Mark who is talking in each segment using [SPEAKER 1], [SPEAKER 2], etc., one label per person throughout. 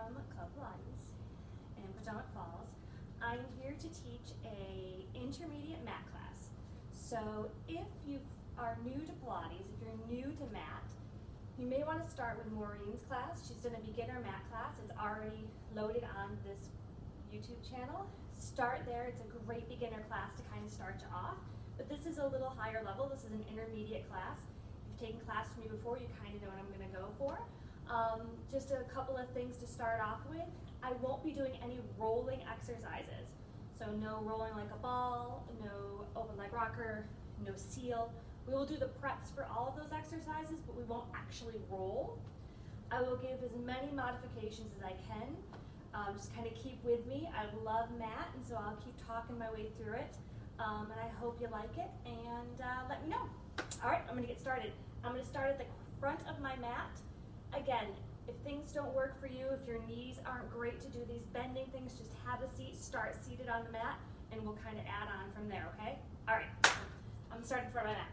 [SPEAKER 1] from Club Pilates in Potomac Falls. I'm here to teach a intermediate mat class. So if you are new to Pilates, if you're new to mat, you may want to start with Maureen's class. She's done a beginner mat class. It's already loaded on this YouTube channel. Start there. It's a great beginner class to kind of start you off. But this is a little higher level. This is an intermediate class. If you've taken class from me before, you kind of know what I'm going to go for. Just a couple of things to start off with. I won't be doing any rolling exercises. So no rolling like a ball, no open leg rocker, no seal. We will do the preps for all of those exercises, but we won't actually roll. I will give as many modifications as I can. Just kind of keep with me. I love mat, and so I'll keep talking my way through it. And I hope you like it, and let me know. All right, I'm going to get started. I'm going to start at the front of my mat. Again, if things don't work for you, if your knees aren't great to do these bending things, just have a seat, start seated on the mat, and we'll kind of add on from there, okay? All right, I'm starting in front of my mat.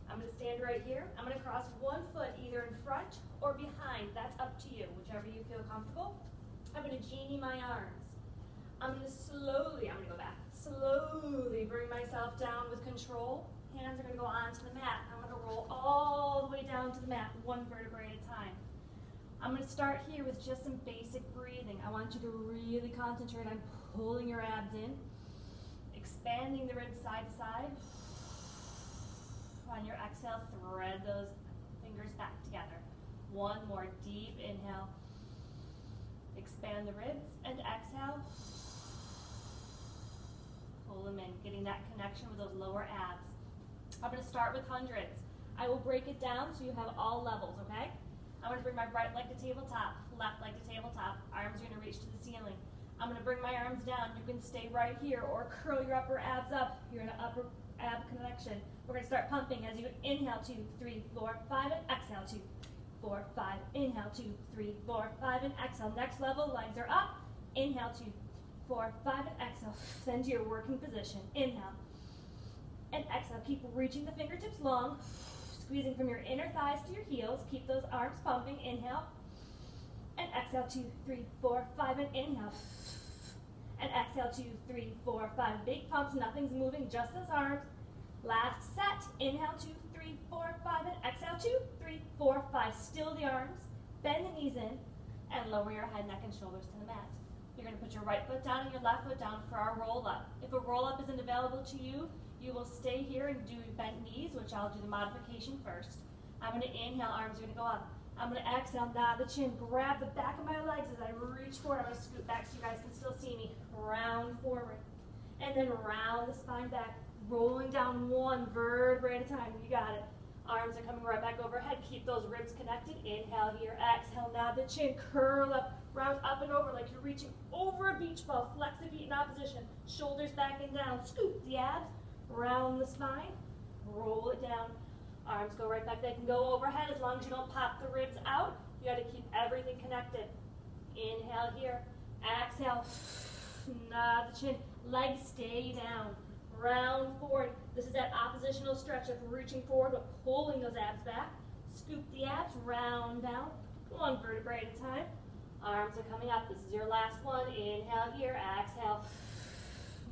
[SPEAKER 1] I'm going to stand right here. I'm going to cross one foot either in front or behind. That's up to you, whichever you feel comfortable. I'm going to genie my arms. I'm going to slowly bring myself down with control. Hands are going to go onto the mat. I'm going to roll all the way down to the mat, one vertebrae at a time. I'm going to start here with just some basic breathing. I want you to really concentrate on pulling your abs in, expanding the ribs side to side. On your exhale, thread those fingers back together. One more deep inhale. Expand the ribs and exhale. Pull them in, getting that connection with those lower abs. I'm going to start with hundreds. I will break it down so you have all levels, okay? I'm going to bring my right leg to tabletop, left leg to tabletop. Arms are going to reach to the ceiling. I'm going to bring my arms down. You can stay right here or curl your upper abs up. You're in an upper ab connection. We're going to start pumping as you inhale, 2, 3, 4, 5, and exhale, 2, 4, 5. Inhale, 2, 3, 4, 5, and exhale. Next level, legs are up. Inhale, 2, 4, 5, and exhale. Send to your working position. Inhale and exhale. Keep reaching the fingertips long. Squeezing from your inner thighs to your heels. Keep those arms pumping. Inhale. And exhale, 2, 3, 4, 5, and inhale. And exhale, 2, 3, 4, 5. Big pumps, nothing's moving, just those arms. Last set. Inhale, 2, 3, 4, 5, and exhale, 2, 3, 4, 5. Still the arms. Bend the knees in and lower your head, neck, and shoulders to the mat. You're going to put your right foot down and your left foot down for our roll up. If a roll up isn't available to you, you will stay here and do bent knees, which I'll do the modification first. I'm going to inhale, arms are going to go up. I'm going to exhale, nod the chin, grab the back of my legs as I reach forward. I'm going to scoot back so you guys can still see me. Round forward. And then round the spine back, rolling down one vertebrae at a time. You got it. Arms are coming right back overhead. Keep those ribs connected. Inhale here, exhale, nod the chin, curl up, round up and over like you're reaching over a beach ball. Flex the feet in opposition. Shoulders back and down. Scoop the abs. Round the spine, roll it down. Arms go right back. They can go overhead as long as you don't pop the ribs out. You got to keep everything connected. Inhale here. Exhale. Nod the chin. Legs stay down. Round forward. This is that oppositional stretch of reaching forward but pulling those abs back. Scoop the abs. Round down. One vertebrae at a time. Arms are coming up. This is your last one. Inhale here. Exhale.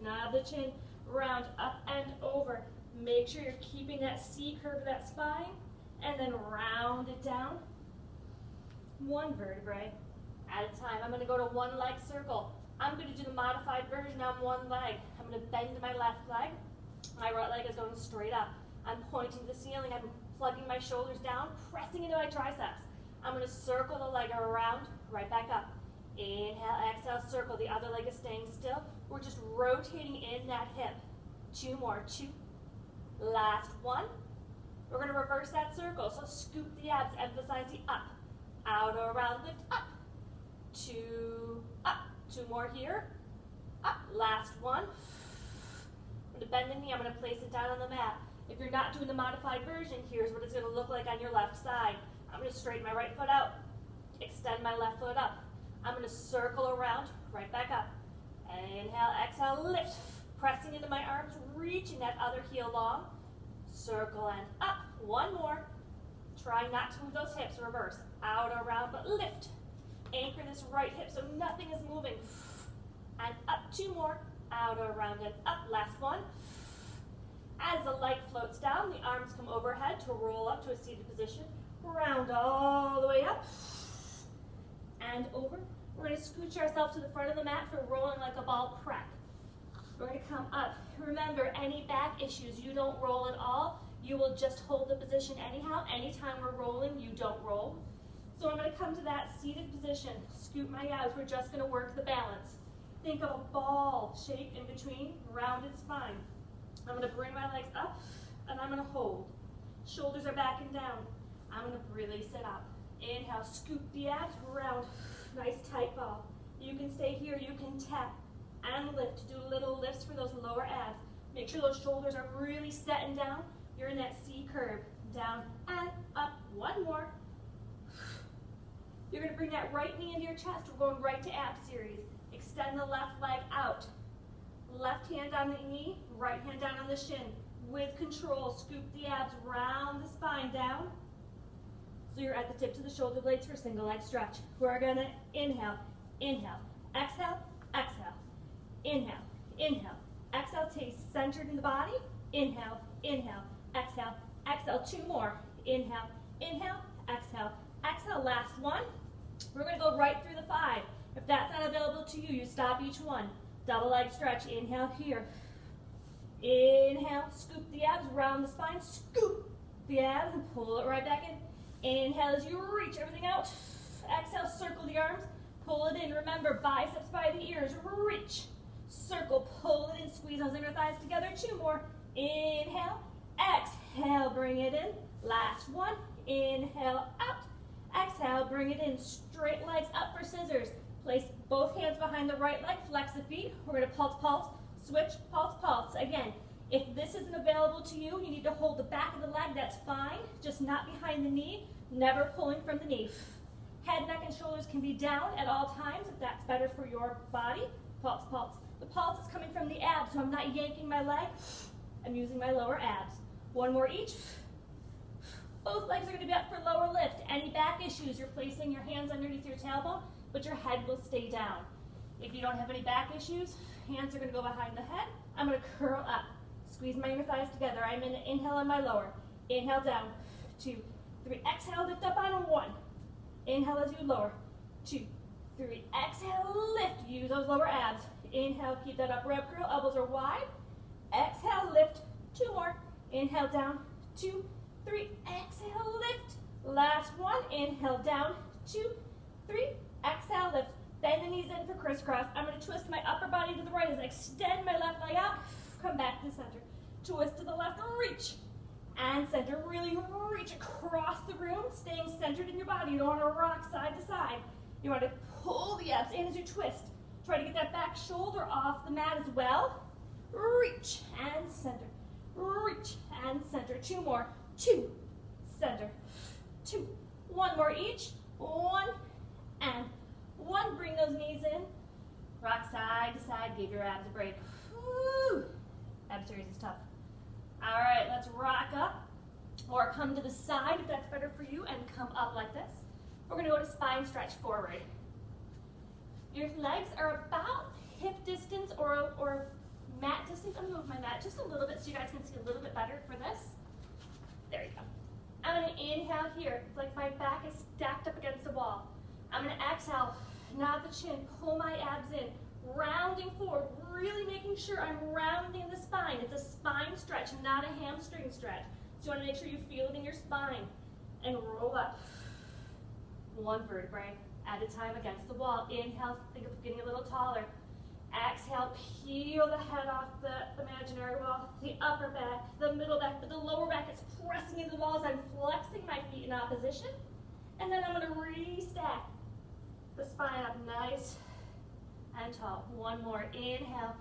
[SPEAKER 1] Nod the chin. Round up and over. Make sure you're keeping that C curve of that spine, and then round it down. One vertebrae at a time. I'm going to go to one leg circle. I'm going to do the modified version on one leg. I'm going to bend my left leg. My right leg is going straight up. I'm pointing to the ceiling. I'm plugging my shoulders down, pressing into my triceps. I'm going to circle the leg around, right back up. Inhale, exhale, circle. The other leg is staying still. We're just rotating in that hip. 2 more. 2. Last one. We're going to reverse that circle. So scoop the abs. Emphasize the up. Out, around, lift, up. 2, up. 2 more here. Up. Last one. I'm going to bend the knee. I'm going to place it down on the mat. If you're not doing the modified version, here's what it's going to look like on your left side. I'm going to straighten my right foot out. Extend my left foot up. I'm going to circle around, right back up. Inhale, exhale, lift. Pressing into my arms, reaching that other heel long. Circle and up. One more. Try not to move those hips. Reverse. Out, around, but lift. Anchor this right hip so nothing is moving. And up, 2 more. Out, around, and up. Last one. As the leg floats down, the arms come overhead to roll up to a seated position. Round all the way up. And over. We're going to scooch ourselves to the front of the mat for rolling like a ball prep. We're going to come up. Remember, any back issues, you don't roll at all. You will just hold the position anyhow. Anytime we're rolling, you don't roll. So I'm going to come to that seated position. Scoot my abs. We're just going to work the balance. Think of a ball shape in between, rounded spine. I'm going to bring my legs up, and I'm going to hold. Shoulders are back and down. I'm going to release it up. Inhale, scoop the abs, round. Nice tight ball. You can stay here, you can tap and lift. Do little lifts for those lower abs. Make sure those shoulders are really set and down. You're in that C curve. Down and up. One more. You're going to bring that right knee into your chest. We're going right to ab series. Extend the left leg out. Left hand on the knee, right hand down on the shin. With control, scoop the abs, round the spine down. So you're at the tips of the shoulder blades for single leg stretch. We're going to inhale, inhale, exhale, exhale. Inhale, inhale, exhale, stay centered in the body. Inhale, inhale, exhale, exhale. 2 more. Inhale, inhale, exhale, exhale. Last one. We're going to go right through the 5. If that's not available to you, you stop each one. Double leg stretch. Inhale here. Inhale, scoop the abs, round the spine, scoop the abs, and pull it right back in. Inhale as you reach everything out. Exhale, circle the arms, pull it in. Remember, biceps by the ears, reach. Circle, pull it in, squeeze those inner thighs together. 2 more. Inhale, exhale, bring it in. Last one. Inhale, out. Exhale, bring it in. Straight legs up for scissors. Place both hands behind the right leg, flex the feet. We're going to pulse, pulse, switch, pulse, pulse. Again, if this isn't available to you, you need to hold the back of the leg, that's fine. Just not behind the knee, never pulling from the knee. Head, neck, and shoulders can be down at all times if that's better for your body. Pulse, pulse. The pulse is coming from the abs, so I'm not yanking my leg. I'm using my lower abs. 1 more each. Both legs are going to be up for lower lift. Any back issues, you're placing your hands underneath your tailbone, but your head will stay down. If you don't have any back issues, hands are going to go behind the head. I'm going to curl up. Squeeze my inner thighs together. I'm going to inhale on my lower. Inhale down. 2, 3. Exhale, lift up on 1. Inhale as you lower. 2, 3. Exhale, lift. Use those lower abs. Inhale, keep that upper ab curl. Elbows are wide. Exhale, lift. 2 more. Inhale down. 2, 3. Exhale, lift. Last one. Inhale down. 2, 3. Exhale, lift. Bend the knees in for crisscross. I'm going to twist my upper body to the right as I extend my left leg out. Come back to center. Twist to the left, reach. And center. Really reach across the room, staying centered in your body. You don't want to rock side to side. You want to pull the abs in as you twist. Try to get that back shoulder off the mat as well. Reach and center. Reach and center. 2 more. 2, center. 2. 1 more each. 1 and 1. Bring those knees in. Rock side to side. Give your abs a break. Woo. Ab series is tough. All right, let's rock up or come to the side if that's better for you and come up like this. We're going to go to spine stretch forward. Your legs are about hip distance or mat distance. I'm going to move my mat just a little bit so you guys can see a little bit better for this. There you go. I'm going to inhale here. It's like my back is stacked up against the wall. I'm going to exhale, nod the chin, pull my abs in, rounding forward, really making sure I'm rounding the spine. It's a spine stretch, not a hamstring stretch. So you want to make sure you feel it in your spine. And roll up. 1 vertebrae at a time against the wall. Inhale, think of getting a little taller. Exhale, peel the head off the imaginary wall. The upper back, the middle back, but the lower back is pressing into the walls. I'm flexing my feet in opposition. And then I'm going to restack the spine up nice and tall. 1 more. Inhale.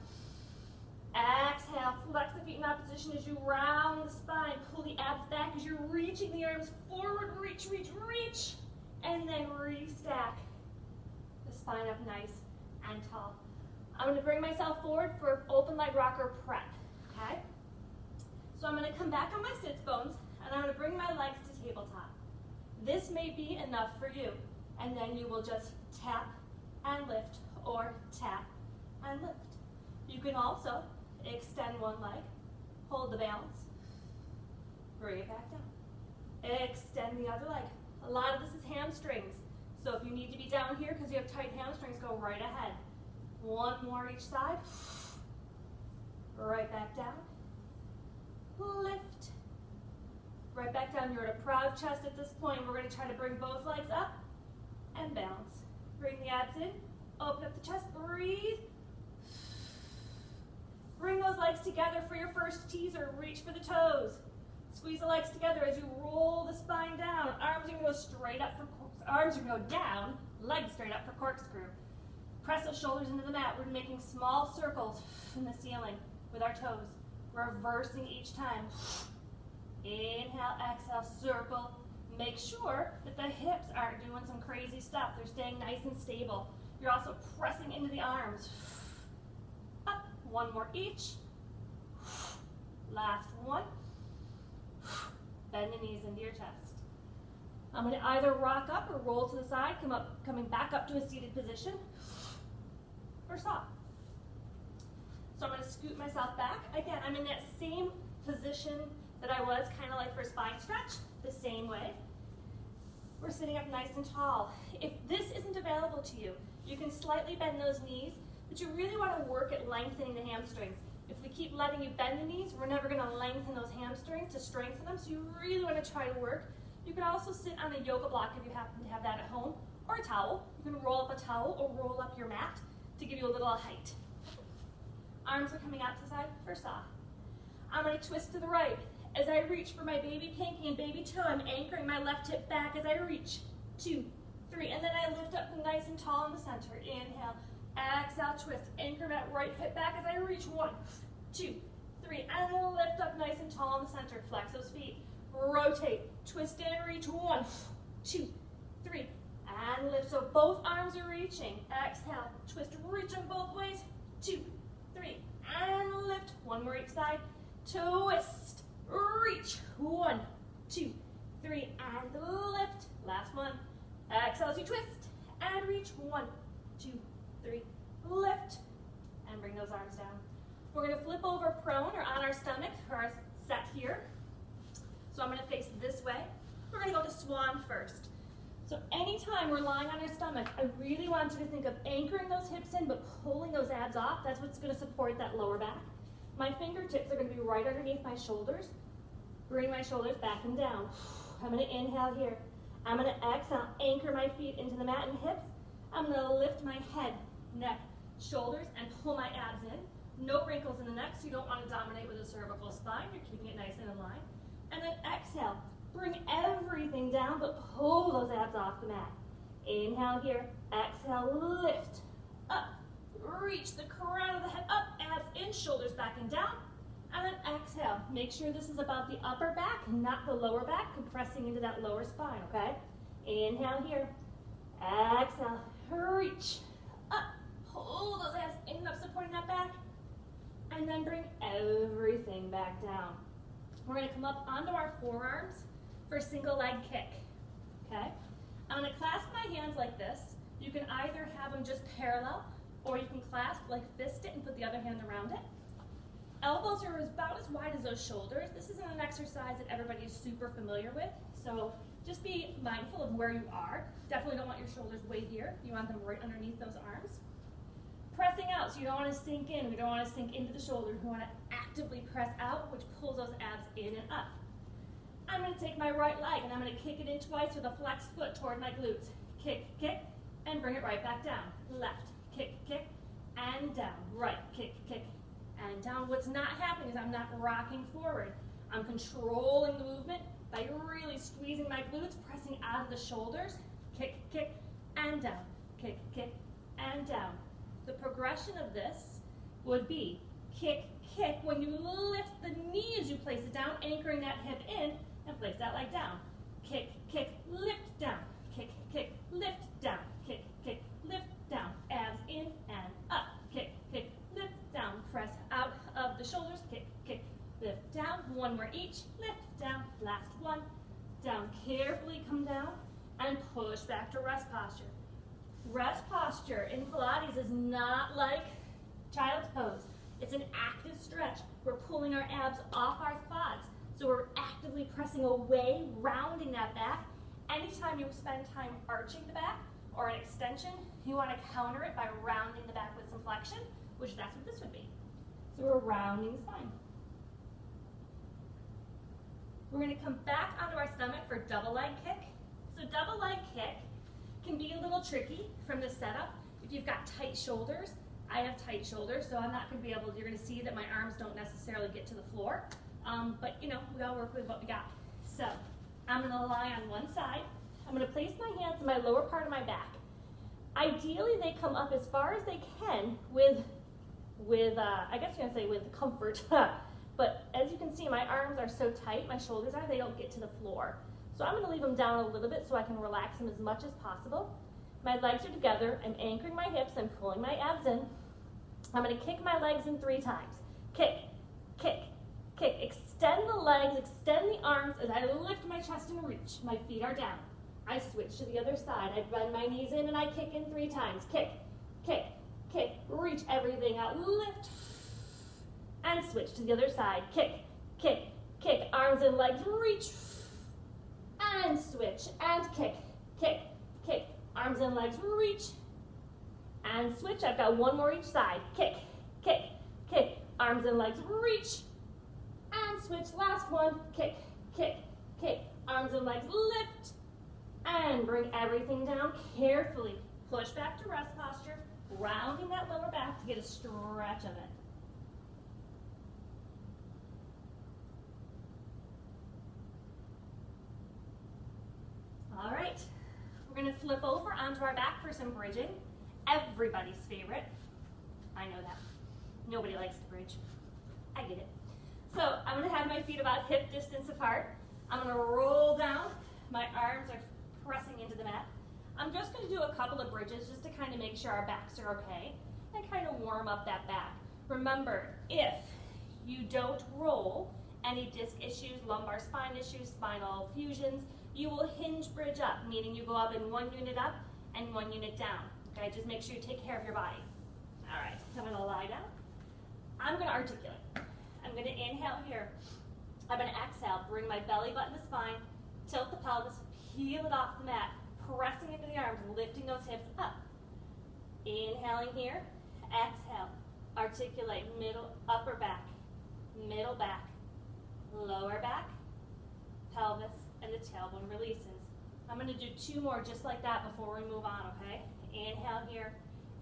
[SPEAKER 1] Exhale. Flex the feet in opposition as you round the spine. Pull the abs back as you're reaching the arms forward. Reach, reach, reach. And then restack the spine up nice and tall. I'm going to bring myself forward for open leg rocker prep. Okay? So I'm going to come back on my sits bones and I'm going to bring my legs to tabletop. This may be enough for you. And then you will just tap and lift, or tap and lift. You can also extend one leg, hold the balance, bring it back down. Extend the other leg. A lot of this is hamstrings. So if you need to be down here because you have tight hamstrings, go right ahead. One more each side. Right back down. Lift. Right back down. You're at a proud chest at this point. We're going to try to bring both legs up and balance. Bring the abs in. Open up the chest. Breathe. Bring those legs together for your first teaser. Reach for the toes. Squeeze the legs together as you roll the spine down. Arms are going to go straight up for arms are going to go down. Legs straight up for corkscrew. Press those shoulders into the mat. We're making small circles in the ceiling with our toes. Reversing each time. Inhale, exhale, circle. Make sure that the hips aren't doing some crazy stuff. They're staying nice and stable. You're also pressing into the arms. Up. One more each. Last one. Bend the knees into your chest. I'm going to either rock up or roll to the side, coming back up to a seated position, or stop. So I'm going to scoot myself back. Again, I'm in that same position that I was, kind of like for spine stretch, the same way. We're sitting up nice and tall. If this isn't available to you, you can slightly bend those knees, but you really want to work at lengthening the hamstrings. If we keep letting you bend the knees, we're never going to lengthen those hamstrings to strengthen them, so you really want to try to work. You can also sit on a yoga block if you happen to have that at home, or a towel. You can roll up a towel or roll up your mat to give you a little height. Arms are coming out to the side for saw. I'm going to twist to the right. As I reach for my baby pinky and baby toe, I'm anchoring my left hip back as I reach. 2, 3, and then I lift up nice and tall in the center. Inhale, exhale, twist. Anchor that right hip back as I reach. 1, 2, 3, and lift up nice and tall in the center. Flex those feet. Rotate, twist and reach. 1, 2, 3, and lift. So both arms are reaching. Exhale, twist, reach them both ways. 2, 3, and lift. One more each side. Twist, reach. 1, 2, 3, and lift. Last one. Exhale as you twist and reach. 1, 2, 3, lift, and bring those arms down. We're going to flip over prone or on our stomach for our set here. So I'm going to face this way. We're going to go to swan first. So anytime we're lying on our stomach, I really want you to think of anchoring those hips in but pulling those abs off. That's what's going to support that lower back. My fingertips are going to be right underneath my shoulders. Bring my shoulders back and down. I'm going to inhale here. I'm going to exhale, anchor my feet into the mat and hips. I'm going to lift my head, neck, shoulders, and pull my abs in. No wrinkles in the neck, so you don't want to dominate with a cervical spine. You're keeping it nice and in line. And then exhale. Bring everything down, but pull those abs off the mat. Inhale here. Exhale, lift. Up. Reach the crown of the head up. Abs in, shoulders back and down. And then exhale. Make sure this is about the upper back, not the lower back, compressing into that lower spine, okay? Inhale here. Exhale. Reach. Up. Pull those abs in, up, supporting that back. And then bring everything back down. We're going to come up onto our forearms for single leg kick, okay? I'm going to clasp my hands like this. You can either have them just parallel, or you can clasp, like fist it, and put the other hand around it. Elbows are about as wide as those shoulders. This isn't an exercise that everybody is super familiar with, so just be mindful of where you are. Definitely don't want your shoulders way here. You want them right underneath those arms. Pressing out, so you don't want to sink in. We don't want to sink into the shoulders. We want to actively press out, which pulls those abs in and up. I'm going to take my right leg, and I'm going to kick it in twice with a flexed foot toward my glutes. Kick, kick, and bring it right back down. Left, kick, kick, and down. Right, kick, kick, and down. What's not happening is I'm not rocking forward. I'm controlling the movement by really squeezing my glutes, pressing out of the shoulders. Kick, kick, and down. Kick, kick, and down. The progression of this would be kick, kick. When you lift the knee as you place it down, anchoring that hip in, and place that leg down. Kick, kick, lift down. Kick, kick, lift down. Kick, kick, lift down. Abs in and up. Kick, kick, lift down. Press out of the shoulders. Kick, kick, lift down. One more each. Lift down. Last one. Down. Carefully come down. and push back to rest posture. Rest posture in Pilates is not like child's pose. It's an active stretch. We're pulling our abs off our quads. So we're actively pressing away, rounding that back. Anytime you spend time arching the back or an extension, you want to counter it by rounding the back with some flexion, which that's what this would be. So we're rounding the spine. We're going to come back onto our stomach for double leg kick. So double leg kick can be a little tricky from the setup. If you've got tight shoulders, I have tight shoulders, so I'm not going to be able, you're going to see that my arms don't necessarily get to the floor. But you know, we all work with what we got. So I'm going to lie on one side. I'm going to place my hands in my lower part of my back. Ideally, they come up as far as they can with I guess you're going to say with comfort. But as you can see, my arms are so tight, my shoulders are, they don't get to the floor. So I'm going to leave them down a little bit so I can relax them as much as possible. My legs are together. I'm anchoring my hips. I'm pulling my abs in. I'm going to kick my legs in 3 times. Kick, kick, kick. Extend the legs, extend the arms as I lift my chest and reach. My feet are down. I switch to the other side. I bend my knees in and I kick in 3 times. Kick, kick, kick. Reach everything out. Lift and switch to the other side. Kick, kick, kick. Arms and legs reach and switch and kick, kick, kick. Arms and legs reach and switch. I've got 1 more each side. Kick, kick, kick. Arms and legs reach and switch. Last one. Kick, kick, kick. Arms and legs lift and bring everything down carefully. Push back to rest posture, rounding that lower back to get a stretch of it. All right, we're going to flip over onto our back for some bridging. Everybody's favorite. I know that. Nobody likes to bridge. I get it. So I'm going to have my feet about hip distance apart. I'm going to roll down. My arms are pressing into the mat. I'm just going to do a couple of bridges just to kind of make sure our backs are okay and kind of warm up that back. Remember, if you don't roll, any disc issues, lumbar spine issues, spinal fusions, you will hinge bridge up, meaning you go up in 1 unit up and 1 unit down. Okay, just make sure you take care of your body. All right, so I'm going to lie down. I'm going to articulate. I'm going to inhale here. I'm going to exhale, bring my belly button to spine, tilt the pelvis, peel it off the mat, pressing into the arms, lifting those hips up. Inhaling here, exhale, articulate, middle, upper back, middle back, lower back, pelvis, and the tailbone releases. I'm going to do 2 more just like that before we move on, okay? Inhale here,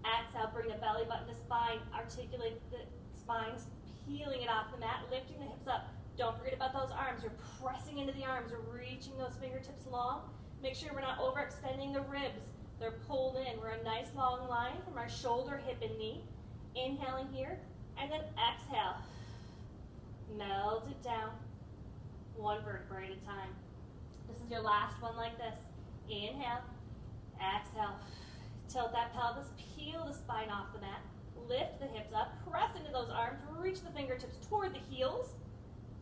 [SPEAKER 1] exhale, bring the belly button to spine, articulate the spine, peeling it off the mat, lifting the hips up. Don't forget about those arms. You're pressing into the arms, you're reaching those fingertips long. Make sure we're not overextending the ribs. They're pulled in. We're a nice long line from our shoulder, hip, and knee. Inhaling here, and then exhale. Melt it down, 1 vertebrae at a time. This is your last one like this. Inhale, exhale. Tilt that pelvis, peel the spine off the mat, lift the hips up, press into those arms, reach the fingertips toward the heels,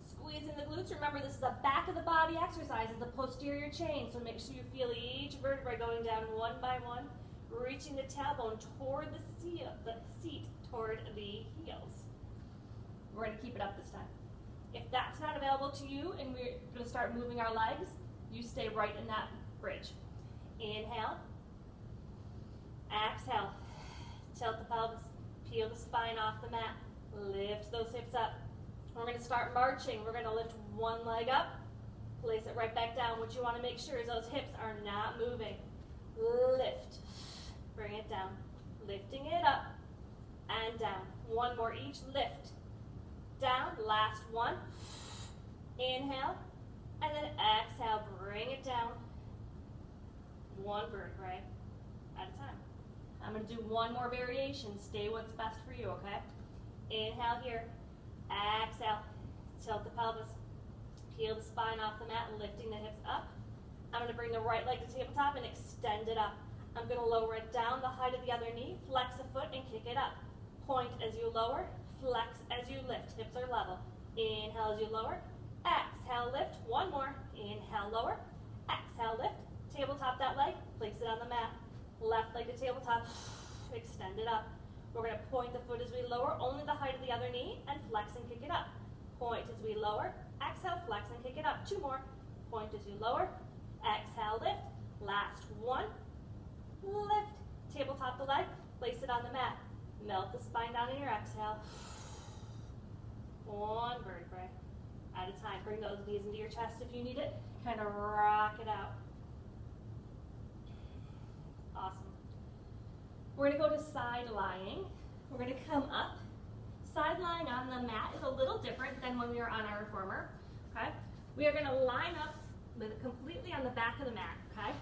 [SPEAKER 1] squeeze in the glutes. Remember, this is a back of the body exercise. It's the posterior chain, so make sure you feel each vertebrae going down 1 by 1, reaching the tailbone toward the seat, toward the heels. We're going to keep it up this time. If that's not available to you and we're going to start moving our legs, you stay right in that bridge. Inhale. Exhale. Tilt the pelvis. Peel the spine off the mat. Lift those hips up. We're going to start marching. We're going to lift 1 leg up. Place it right back down. What you want to make sure is those hips are not moving. Lift. Bring it down. Lifting it up and down. 1 more each. Lift. Down. Last one. Inhale. And then exhale. Bring it down. 1 vertebrae at a time. I'm going to do 1 more variation. Stay what's best for you, okay? Inhale here. Exhale. Tilt the pelvis. Peel the spine off the mat, lifting the hips up. I'm going to bring the right leg to tabletop and extend it up. I'm going to lower it down the height of the other knee, flex a foot, and kick it up. Point as you lower, flex as you lift. Hips are level. Inhale as you lower. Exhale, lift. 1 more. Inhale, lower. Exhale, lift. tabletop that leg, place it on the mat. Left leg to tabletop, extend it up. We're going to point the foot as we lower, only the height of the other knee, and flex and kick it up. Point as we lower, exhale, flex and kick it up. 2 more. Point as you lower, exhale, lift. Last 1, lift. Tabletop the leg, place it on the mat. Melt the spine down in your exhale. 1 vertebrae at a time. Bring those knees into your chest if you need it. Kind of rock it out. Awesome. We're going to go to side lying. We're going to come up. Side lying on the mat is a little different than when we were on our reformer. Okay? We are going to line up completely on the back of the mat. Okay?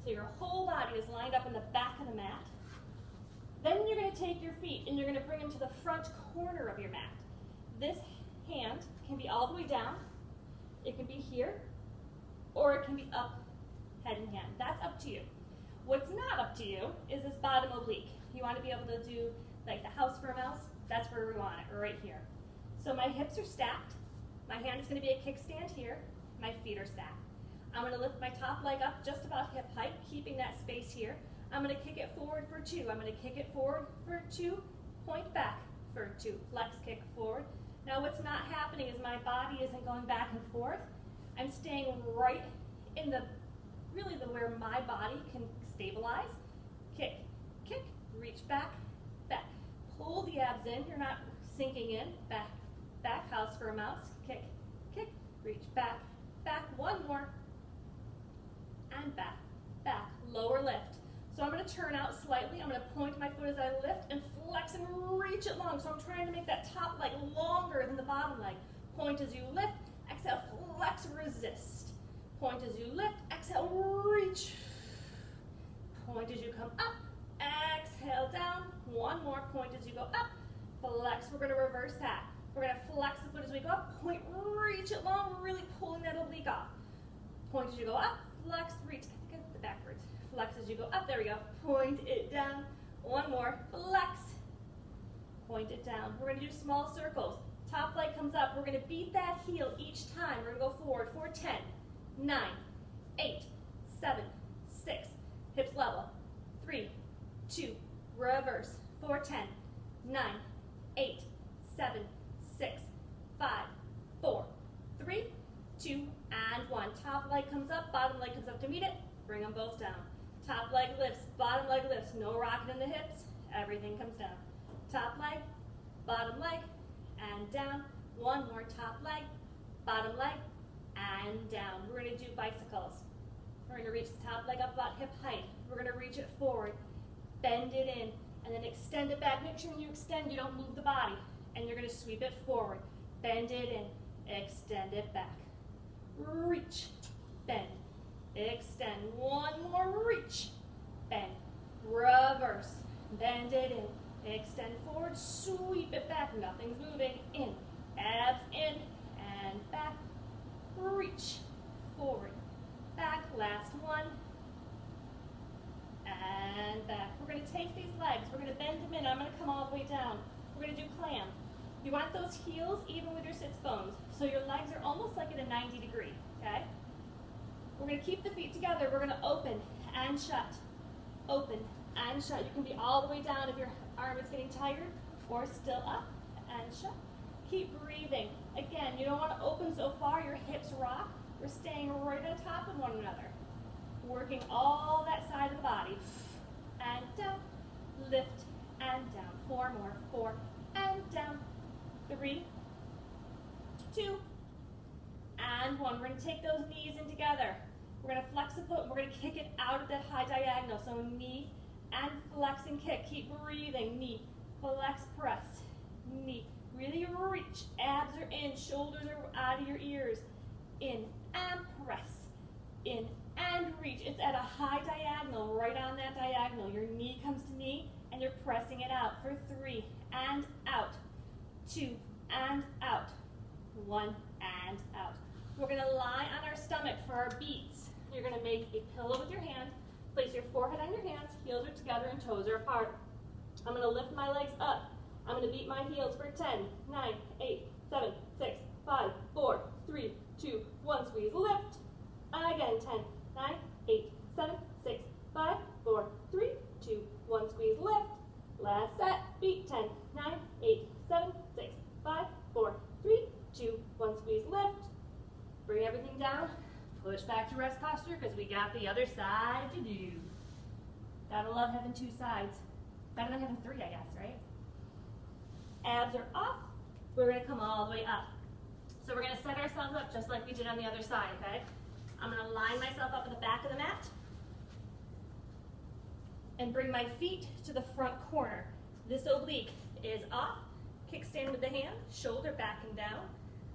[SPEAKER 1] So your whole body is lined up in the back of the mat. Then you're going to take your feet and you're going to bring them to the front corner of your mat. This hand can be all the way down. It can be here, or it can be up, head and hand. That's up to you. What's not up to you is this bottom oblique. You want to be able to do like the house for a mouse. That's where we want it, right here. So my hips are stacked. My hand is going to be a kickstand here. My feet are stacked. I'm going to lift my top leg up just about hip height, keeping that space here. I'm going to kick it forward for 2. I'm going to kick it forward for 2, point back for 2. Flex, kick forward. Now what's not happening is my body isn't going back and forth. I'm staying right in the, really where my body can stabilize. Kick, kick, reach back, back. Pull the abs in, you're not sinking in. Back, back, house for a mouse. Kick, kick, reach back, back. 1 more. And back, back. Lower lift. So I'm going to turn out slightly. I'm going to point my foot as I lift and flex and reach it long. So I'm trying to make that top leg longer than the bottom leg. Point as you lift, exhale, flex, resist. Point as you lift, exhale, reach. Point as you come up, exhale, down. 1 more, point as you go up, flex. We're going to reverse that. We're going to flex the foot as we go up, point, reach it long, really pulling that oblique off. Point as you go up, flex, reach. I think I did the backwards. Flex as you go up, there we go. Point it down. 1 more, flex. Point it down. We're going to do small circles. Top leg comes up. We're going to beat that heel each time. We're going to go forward for 10, 9, 8, 7, 6. Hips level. 3, 2, reverse. 4, 10, 9, 8, 7, 6, 5, 4, 3, 2, and 1. Top leg comes up, bottom leg comes up to meet it. Bring them both down. Top leg lifts, bottom leg lifts. No rocking in the hips. Everything comes down. Top leg, bottom leg, and down. 1 more, top leg, bottom leg, and down. We're going to do bicycles. We're going to reach the top leg up about hip height. We're going to reach it forward, bend it in, and then extend it back. Make sure when you extend, you don't move the body. And you're going to sweep it forward, bend it in, extend it back. Reach, bend, extend. 1 more, reach, bend, reverse, bend it in, extend forward, sweep it back. Nothing's moving. In, abs in, and back. Reach, forward, back. Last 1, and back. We're going to take these legs. We're going to bend them in. I'm going to come all the way down. We're going to do clam. You want those heels even with your sits bones. So your legs are almost like at a 90 degree, okay? We're going to keep the feet together. We're going to open and shut. Open and shut. You can be all the way down if your arm is getting tired, or still up and shut. Keep breathing. Again, you don't want to open so far your hips rock. We're staying right on top of one another. Working all that side of the body. And down, lift and down. 4 more. 4 and down. 3, 2, and 1. We're going to take those knees in together. We're going to flex the foot. And we're going to kick it out of that high diagonal. So knee and flex and kick. Keep breathing. Knee, flex, press. Knee. Really reach. Abs are in. Shoulders are out of your ears. In and press. In and reach. It's at a high diagonal, right on that diagonal. Your knee comes to knee, and you're pressing it out for 3 and out. 2 and out. 1 and out. We're going to lie on our stomach for our beats. You're going to make a pillow with your hand. Place your forehead on your hands. Heels are together and toes are apart. I'm going to lift my legs up. I'm going to beat my heels for 10, 9, 8, 7, 6, 5, 4, 3, 2, 1. Squeeze, lift. Again, 10, 9, 8, rest posture because we got the other side to do. Gotta love having two sides. Better than having three, I guess, right? Abs are off. We're gonna come all the way up. So we're gonna set ourselves up just like we did on the other side, okay? I'm gonna line myself up at the back of the mat and bring my feet to the front corner. This oblique is off. Kickstand with the hand, shoulder back and down.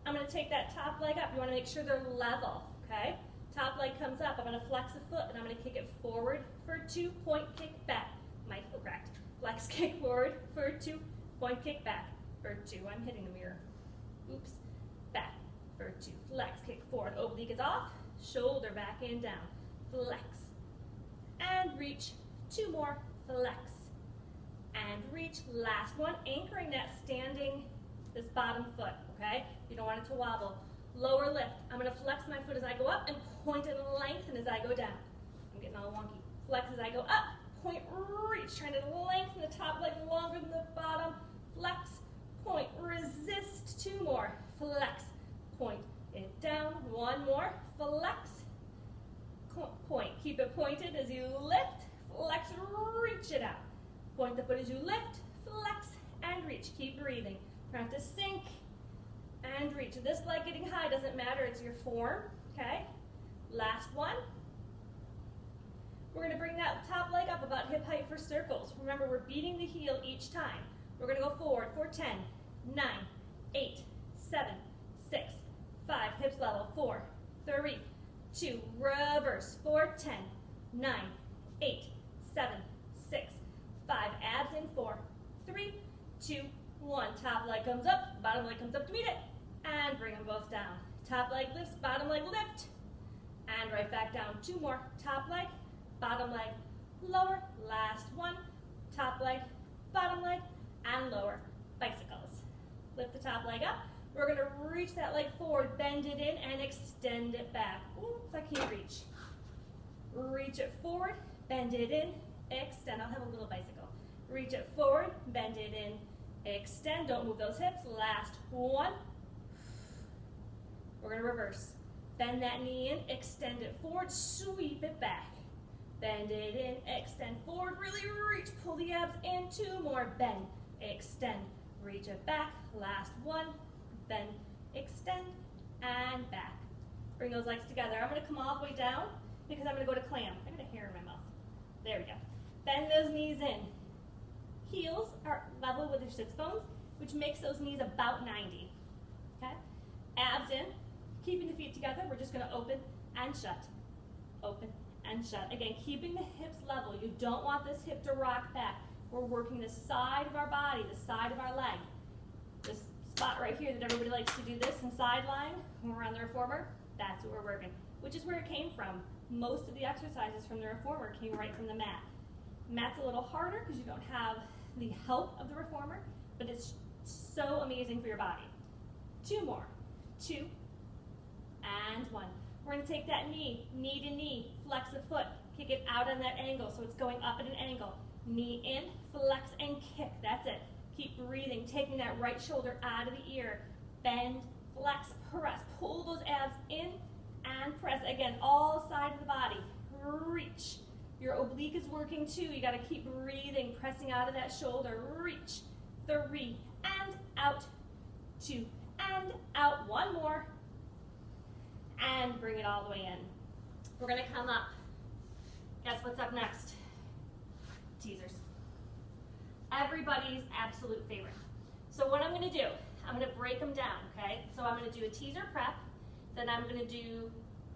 [SPEAKER 1] I'm gonna take that top leg up. You wanna make sure they're level, okay? Top leg comes up. I'm gonna flex a foot and I'm gonna kick it forward for 2, point kick back. My heel cracked. Flex kick forward for 2, point kick back for 2. I'm hitting the mirror. Oops. Back for 2. Flex kick forward. Oblique is off. Shoulder back and down. Flex. And reach. 2 more. Flex. And reach. Last one. Anchoring that standing, this bottom foot, okay? You don't want it to wobble. Lower lift. I'm going to flex my foot as I go up and point and lengthen as I go down. I'm getting all wonky. Flex as I go up. Point, reach. Trying to lengthen the top leg longer than the bottom. Flex. Point. Resist. 2 more. Flex. Point it down. 1 more. Flex. Point. Keep it pointed as you lift. Flex. Reach it out. Point the foot as you lift. Flex and reach. Keep breathing. Practice sink and reach. This leg getting high doesn't matter. It's your form. Okay. Last one. We're going to bring that top leg up about hip height for circles. Remember, we're beating the heel each time. We're going to go forward for 10, 9, 8, 7, 6, 5, hips level, 4, 3, 2, reverse, 4, 10, 9, 8, 7, 6, 5, abs in 4, 3, 2, 1. Top leg comes up, bottom leg comes up to meet it, and bring them both down. Top leg lifts, bottom leg lift, and right back down. 2 more. Top leg, bottom leg, lower. Last one. Top leg, bottom leg, and lower. Bicycles. Lift the top leg up. We're going to reach that leg forward, bend it in, and extend it back. Oops, I can't reach. Reach it forward, bend it in, extend. I'll have a little bicycle. Reach it forward, bend it in, extend. Don't move those hips. Last one. We're going to reverse. Bend that knee in, extend it forward, sweep it back. Bend it in, extend forward, really reach. Pull the abs in. 2 more. Bend, extend, reach it back. Last one. Bend, extend, and back. Bring those legs together. I'm going to come all the way down because I'm going to go to clam. I got a hair in my mouth. There we go. Bend those knees in. Heels are level with your sits bones, which makes those knees about 90. Okay? Abs in. Keeping the feet together, we're just going to open and shut. Open and shut. Again, keeping the hips level. You don't want this hip to rock back. We're working the side of our body, the side of our leg. This spot right here that everybody likes to do this and sideline when we're on the reformer, that's what we're working, which is where it came from. Most of the exercises from the reformer came right from the mat. Mat's a little harder because you don't have the help of the reformer, but it's so amazing for your body. 2 more. 2 and 1. We're going to take that knee to knee, flex the foot, kick it out on that angle so it's going up at an angle. Knee in, flex and kick. That's it. Keep breathing, taking that right shoulder out of the ear. Bend, flex, press. Pull those abs in and press. Again, all sides of the body. Reach. Your oblique is working too. You got to keep breathing, pressing out of that shoulder. Reach. 3 and out. 2 and out. 1 more. And bring it all the way in. We're going to come up. Guess what's up next? Teasers. Everybody's absolute favorite. So what I'm going to do, I'm going to break them down, okay? So I'm going to do a teaser prep, then I'm going to do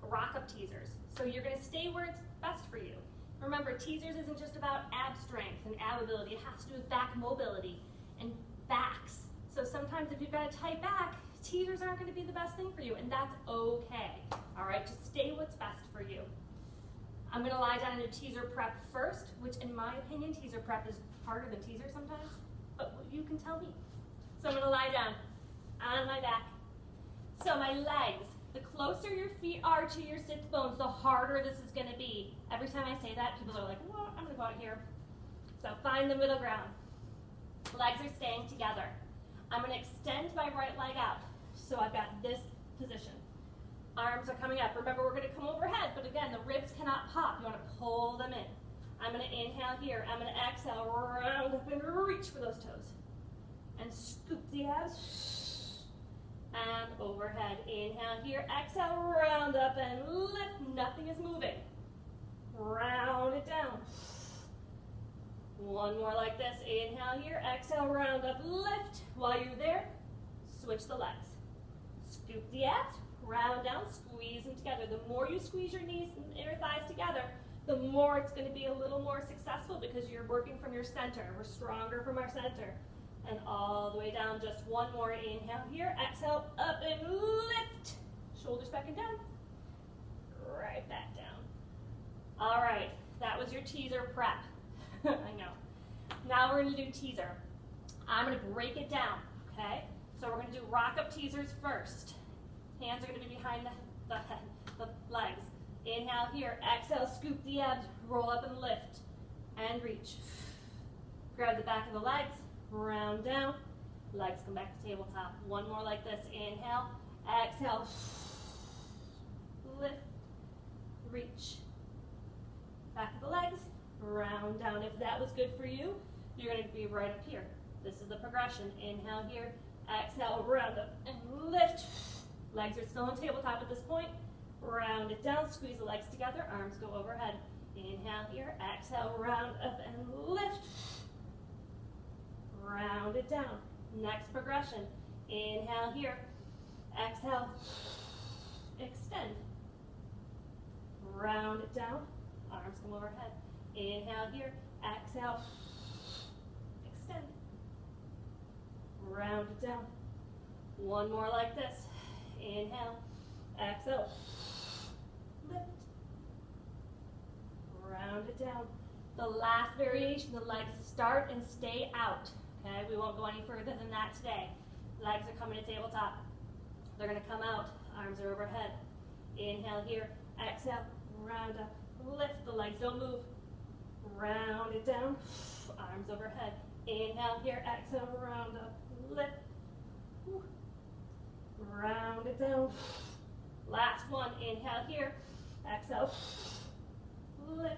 [SPEAKER 1] rock-up teasers. So you're going to stay where it's best for you. Remember, teasers isn't just about ab strength and ab ability. It has to do with back mobility and backs. So sometimes if you've got a tight back, teasers aren't going to be the best thing for you, and that's okay. All right, just stay what's best for you. I'm going to lie down and do teaser prep first, which in my opinion, teaser prep is harder than teaser sometimes, but you can tell me. So I'm going to lie down on my back. So my legs, the closer your feet are to your sits bones, the harder this is going to be. Every time I say that, people are like, well, I'm going to go out here. So find the middle ground. Legs are staying together. I'm going to extend my right leg out. So I've got this position. Arms are coming up. Remember, we're going to come overhead, but again, the ribs cannot pop. You want to pull them in. I'm going to inhale here. I'm going to exhale, round up and reach for those toes. And scoop the abs. And overhead. Inhale here. Exhale, round up and lift. Nothing is moving. Round it down. One more like this. Inhale here. Exhale, round up, lift. While you're there, switch the legs. Scoop the abs. Round down, squeeze them together. The more you squeeze your knees and your thighs together, the more it's going to be a little more successful because you're working from your center. We're stronger from our center. And all the way down, just one more. Inhale here, exhale, up and lift. Shoulders back and down. Right back down. All right, that was your teaser prep. I know. Now we're going to do teaser. I'm going to break it down, okay? So we're going to do rock-up teasers first. Hands are going to be behind the legs. Inhale here, exhale, scoop the abs, roll up and lift, and reach. Grab the back of the legs, round down, legs come back to tabletop. One more like this. Inhale, exhale, lift, reach. Back of the legs, round down. If that was good for you, you're going to be right up here. This is the progression. Inhale here, exhale, round up and lift. Legs are still on tabletop at this point. Round it down, squeeze the legs together, arms go overhead. Inhale here, exhale, round up and lift. Round it down. Next progression. Inhale here, exhale, extend. Round it down, arms come overhead. Inhale here, exhale, extend. Round it down. One more like this. Inhale, exhale, lift. Round it down. The last variation, the legs start and stay out. Okay, we won't go any further than that today. Legs are coming to tabletop. They're going to come out. Arms are overhead. Inhale here, exhale, round up, lift. The legs don't move. Round it down. Arms overhead. Inhale here, exhale, round up, lift. Round it down. Last one. Inhale here. Exhale. Lift.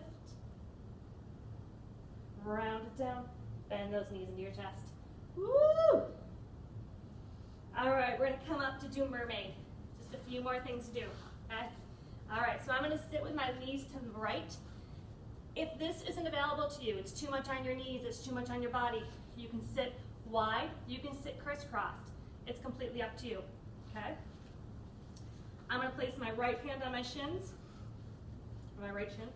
[SPEAKER 1] Round it down. Bend those knees into your chest. Woo! All right, we're going to come up to do Mermaid. Just a few more things to do. Okay? All right, so I'm going to sit with my knees to the right. If this isn't available to you, it's too much on your knees, it's too much on your body, you can sit wide, you can sit crisscrossed. It's completely up to you. Okay? I'm going to place my right hand on my shins, my right shin.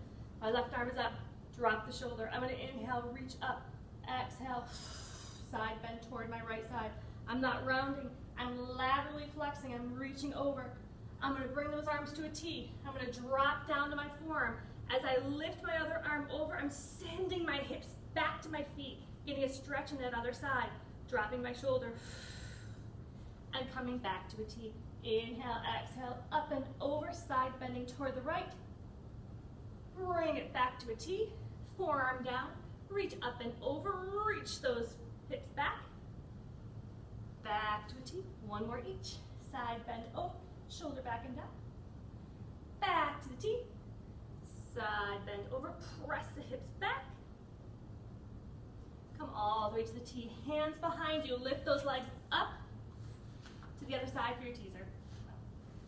[SPEAKER 1] My left arm is up. Drop the shoulder. I'm going to inhale, reach up. Exhale, side bend toward my right side. I'm not rounding. I'm laterally flexing. I'm reaching over. I'm going to bring those arms to a T. I'm going to drop down to my forearm. As I lift my other arm over, I'm sending my hips back to my feet, getting a stretch on that other side. Dropping my shoulder. And coming back to a T. Inhale, exhale, up and over, side bending toward the right. Bring it back to a T. Forearm down, reach up and over, reach those hips back. Back to a T. One more each. Side bend over, shoulder back and down. Back to the T. Side bend over, press the hips back. Come all the way to the T. Hands behind you, lift those legs up to the other side for your teaser.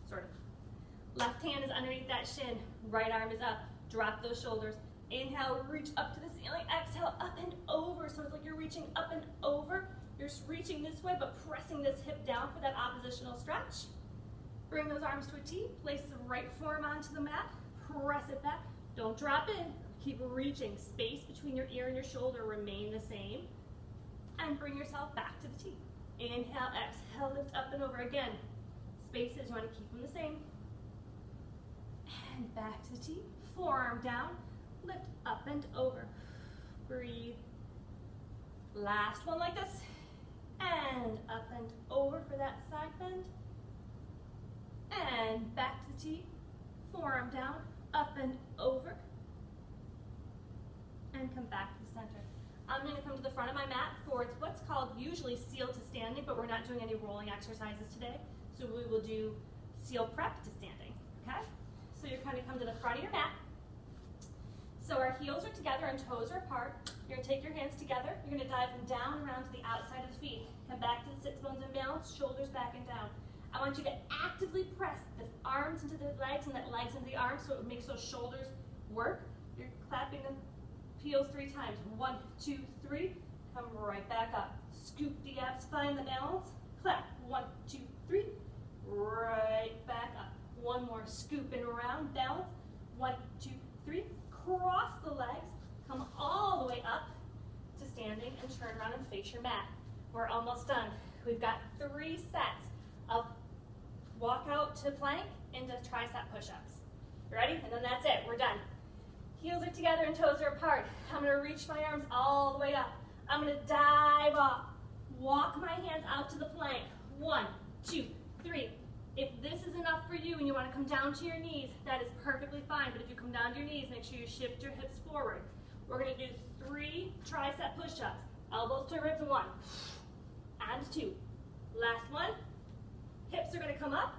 [SPEAKER 1] Sort of. Left hand is underneath that shin. Right arm is up. Drop those shoulders. Inhale, reach up to the ceiling. Exhale, up and over. So it's like you're reaching up and over. You're reaching this way, but pressing this hip down for that oppositional stretch. Bring those arms to a T. Place the right forearm onto the mat. Press it back. Don't drop in. Keep reaching. Space between your ear and your shoulder remain the same. And bring yourself back to the T. Inhale, exhale, lift up and over again. Spaces, you want to keep them the same. And back to the T. Forearm down, lift up and over. Breathe. Last one like this. And up and over for that side bend. And back to the T. Forearm down, up and over. And come back to the center. I'm going to come to the front of my mat for what's called usually seal to standing, but we're not doing any rolling exercises today. So we will do seal prep to standing. you're going to come to the front of your mat. So our heels are together and toes are apart. You're going to take your hands together. You're going to dive them down around to the outside of the feet. Come back to the sits bones and balance, shoulders back and down. I want you to actively press the arms into the legs and the legs into the arms so it makes those shoulders work. You're clapping the heels 3 times. 1, 2, 3. Come right back up. Scoop the abs, find the balance. Clap. 1, 2, 3. Right back up. One more. Scooping around. Balance. 1, 2, 3. Cross the legs. Come all the way up to standing and turn around and face your mat. We're almost done. We've got 3 sets of walk out to plank into tricep push-ups. You ready? And then that's it. We're done. Heels are together and toes are apart. I'm going to reach my arms all the way up. I'm going to dive off. Walk my hands out to the plank. 1, 2, 3. If this is enough for you and you want to come down to your knees, that is perfectly fine. But if you come down to your knees, make sure you shift your hips forward. We're going to do 3 tricep push-ups. Elbows to ribs, 1 and 2. Last one. Hips are going to come up.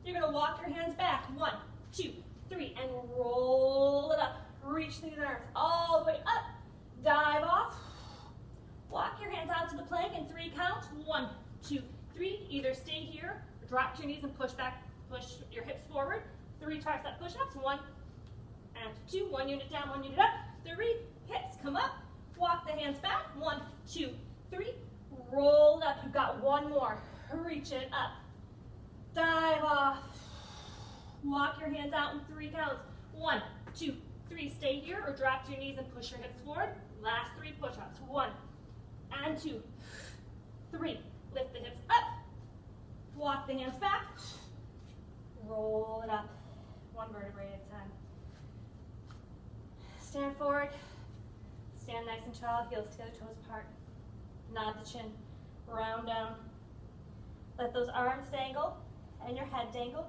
[SPEAKER 1] You're going to walk your hands back. 1, 2, 3, and roll it up. Reach these arms all the way up. Dive off. Walk your hands out to the plank in 3 counts. 1, 2, 3. Either stay here, or drop to your knees and push back, push your hips forward. 3 tricep push-ups. 1 and 2. 1 unit down, 1 unit up. 3. Hips come up. Walk the hands back. 1, 2, 3. Roll it up. You've got 1 more. Reach it up. Dive off. Walk your hands out in 3 counts. 1, 2, 3. Stay here or drop to your knees and push your hips forward. Last 3 push-ups. 1 and 2, 3. Lift the hips up. Walk the hands back. Roll it up. 1 vertebrae at a time. Stand forward. Stand nice and tall. Heels together, toes apart. Nod the chin. Round down. Let those arms dangle and your head dangle.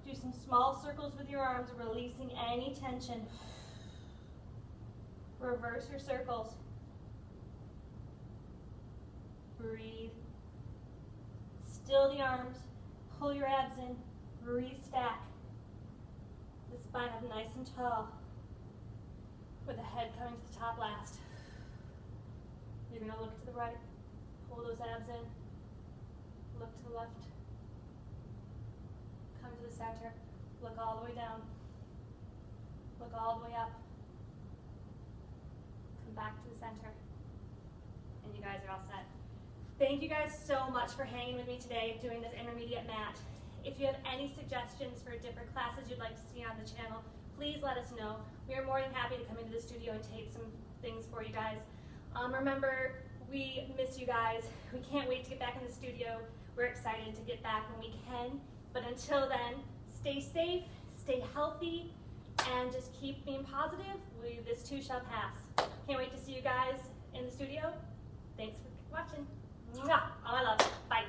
[SPEAKER 1] Do some small circles with your arms, releasing any tension. Reverse your circles. Breathe. Still the arms. Pull your abs in. Restack. The spine up nice and tall, with the head coming to the top last. You're going to look to the right. Pull those abs in. Look to the left. Come to the center. Look all the way down. Look all the way up. Come back to the center. And you guys are all set. Thank you guys so much for hanging with me today doing this intermediate mat. If you have any suggestions for different classes you'd like to see on the channel, please let us know. We are more than happy to come into the studio and tape some things for you guys. Remember, we miss you guys. We can't wait to get back in the studio. We're excited to get back when we can. But until then, stay safe, stay healthy, and just keep being positive. This too shall pass. Can't wait to see you guys in the studio. Thanks for watching. Mwah! All my love. Bye.